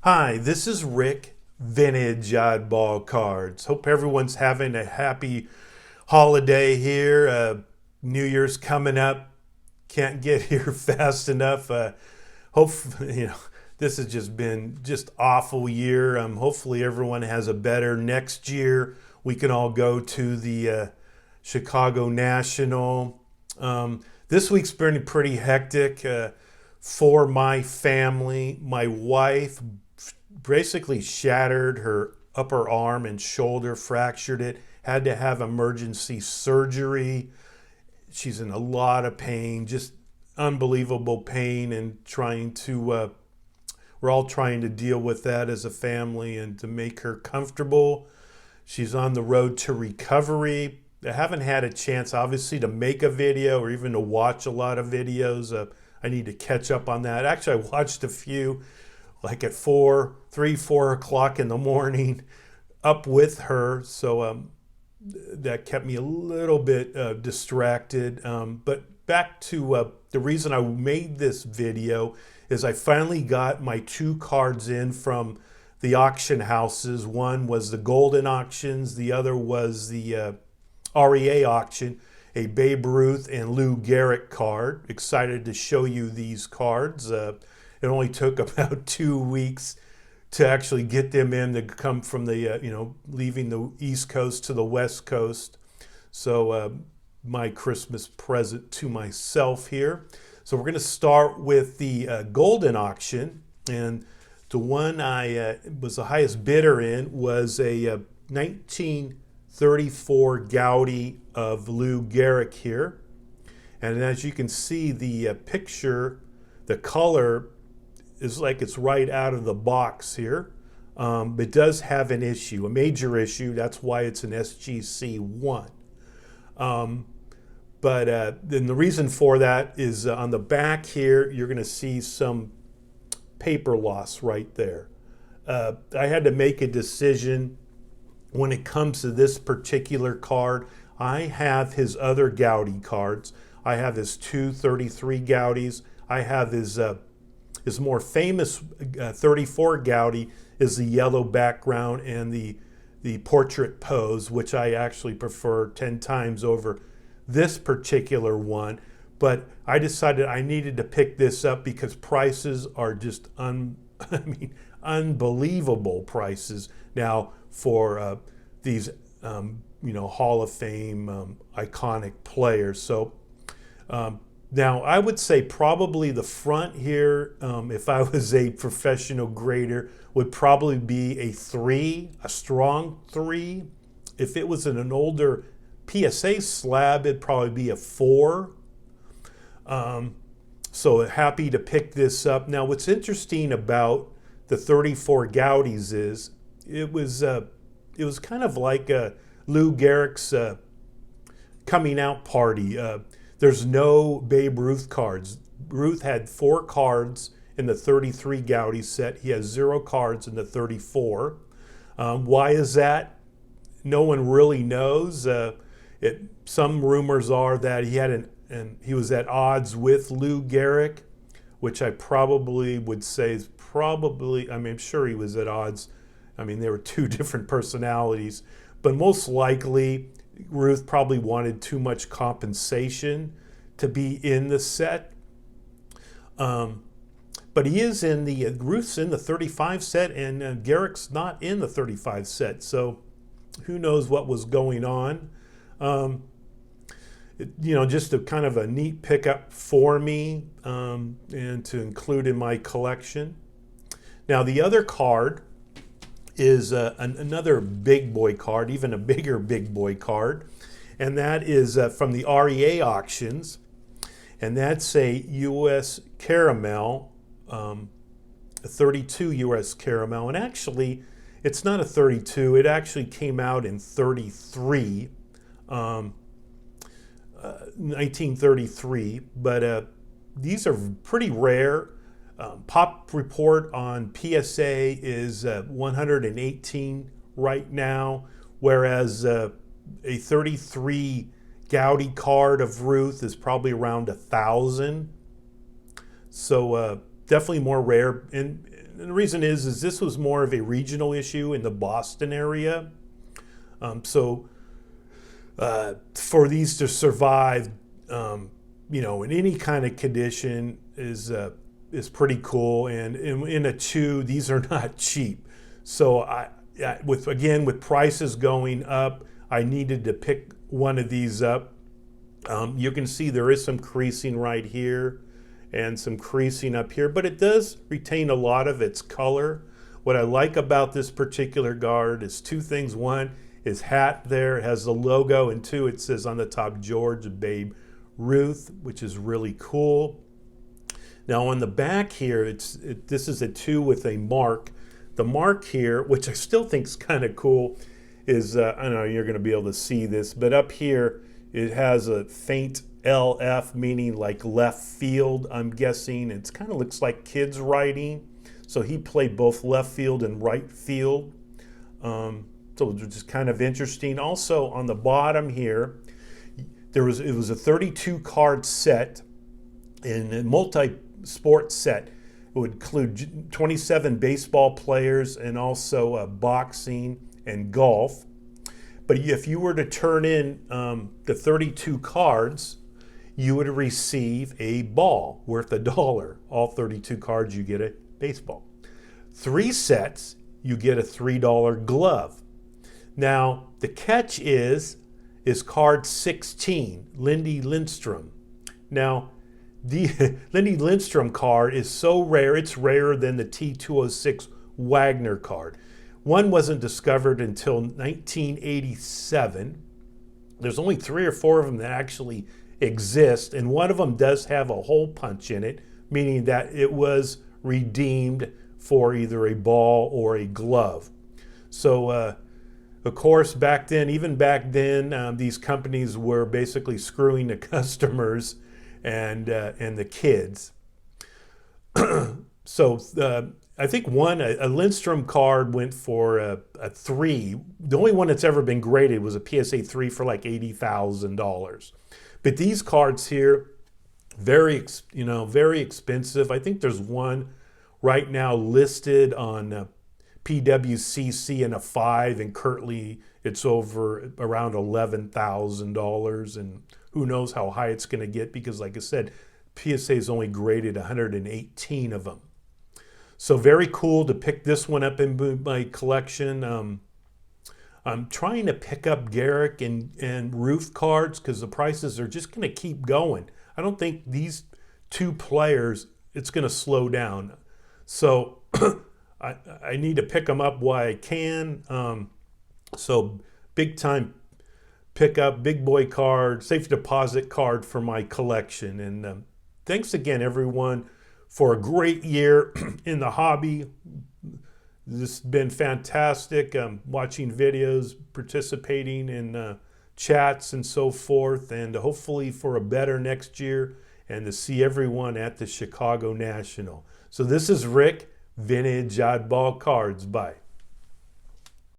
Hi, this is Rick, Vintage Oddball Cards. Hope everyone's having a happy holiday here. New Year's coming up. Can't get here fast enough. Hopefully, this has just been just awful year. Hopefully everyone has a better next year. We can all go to the Chicago National. This week's been pretty hectic for my family. My wife basically shattered her upper arm and shoulder, fractured it, had to have emergency surgery. She's in a lot of pain, just unbelievable pain, and we're all trying to deal with that as a family and to make her comfortable. She's on the road to recovery. I haven't had a chance, obviously, to make a video or even to watch a lot of videos. I need to catch up on that. Actually, I watched a few, like at 4 o'clock in the morning, up with her. So that kept me a little bit distracted. But back to the reason I made this video is I finally got my 2 cards in from the auction houses. One was the Golden Auctions. The other was the REA auction, a Babe Ruth and Lou Gehrig card. Excited to show you these cards. It only took about 2 weeks to actually get them in, to come from the, leaving the East Coast to the West Coast. So my Christmas present to myself here. So we're going to start with the Golden Auction. And the one I was the highest bidder in was a 1934 Gaudi of Lou Gehrig here. And as you can see, the picture, the color is like it's right out of the box here. It does have an issue, a major issue. That's why it's an SGC 1. But then the reason for that is on the back here, you're going to see some paper loss right there. I had to make a decision when it comes to this particular card. I have his other Gaudi cards. I have his 233 Gaudis. I have his more famous 34 Gaudi is the yellow background and the portrait pose, which I actually prefer 10 times over this particular one. But I decided I needed to pick this up because prices are just unbelievable prices now for these Hall of Fame iconic players. So now I would say probably the front here, if I was a professional grader, would probably be a 3, a strong 3. If it was in an older PSA slab, it'd probably be a 4. So happy to pick this up. Now what's interesting about the 34 Gaudis is it was kind of like Lou Gehrig's coming out party. There's no Babe Ruth cards. Ruth had 4 cards in the 33 Gaudi set. He has 0 cards in the 34. Why is that? No one really knows. Some rumors are that he was at odds with Lou Gehrig, which I probably would say is I'm sure he was at odds. There were 2 different personalities, but most likely Ruth probably wanted too much compensation to be in the set. But he is in Ruth's in the 35 set, and Gehrig's not in the 35 set. So who knows what was going on. Just a kind of a neat pickup for me and to include in my collection. Now the other card is another big boy card, even a bigger big boy card, and that is from the REA auctions, and that's a U.S. Caramel, a 32 U.S. Caramel, and actually it's not a 32, it actually came out in 33, 1933, but these are pretty rare. Pop report on PSA is 118 right now, whereas a 33 Gaudi card of Ruth is probably around 1,000. So definitely more rare. And the reason is this was more of a regional issue in the Boston area. So for these to survive, in any kind of condition is pretty cool. And in a chew, these are not cheap. So with prices going up, I needed to pick one of these up. You can see there is some creasing right here and some creasing up here, but it does retain a lot of its color. What I like about this particular guard is two things. One, his hat there, it has the logo, and two, it says on the top, George, Babe, Ruth, which is really cool. Now on the back here, this is a 2 with a mark. The mark here, which I still think is kind of cool, is, I don't know, you're going to be able to see this, but up here, it has a faint LF, meaning like left field, I'm guessing. It kind of looks like kids writing. So he played both left field and right field. So it was just kind of interesting. Also on the bottom here, it was a 32 card set, and a multi-sport set. It would include 27 baseball players and also boxing and golf. But if you were to turn in the 32 cards, you would receive a ball worth $1. All 32 cards, you get a baseball. 3 sets, you get a $3 glove. Now, the catch is card 16, Lindy Lindstrom. Now, the Lindy Lindstrom card is so rare, it's rarer than the T206 Wagner card. One wasn't discovered until 1987. There's only 3 or 4 of them that actually exist, and one of them does have a hole punch in it, meaning that it was redeemed for either a ball or a glove. So, of course, even back then, these companies were basically screwing the customers and the kids. So I think a Lindstrom card went for a 3. The only one that's ever been graded was a PSA 3 for like $80,000. But these cards here, very expensive. I think there's one right now listed on PWCC in a 5, and currently it's over around $11,000. And who knows how high it's going to get, because like I said, PSA is only graded 118 of them. So very cool to pick this one up in my collection. I'm trying to pick up Gehrig and Ruth cards because the prices are just going to keep going. I don't think these 2 players, it's going to slow down. So I need to pick them up while I can. So big time pick up, big boy card, safe deposit card for my collection. And thanks again, everyone, for a great year in the hobby. This has been fantastic, watching videos, participating in chats and so forth, and hopefully for a better next year and to see everyone at the Chicago National. So this is Rick, Vintage Oddball Cards. Bye.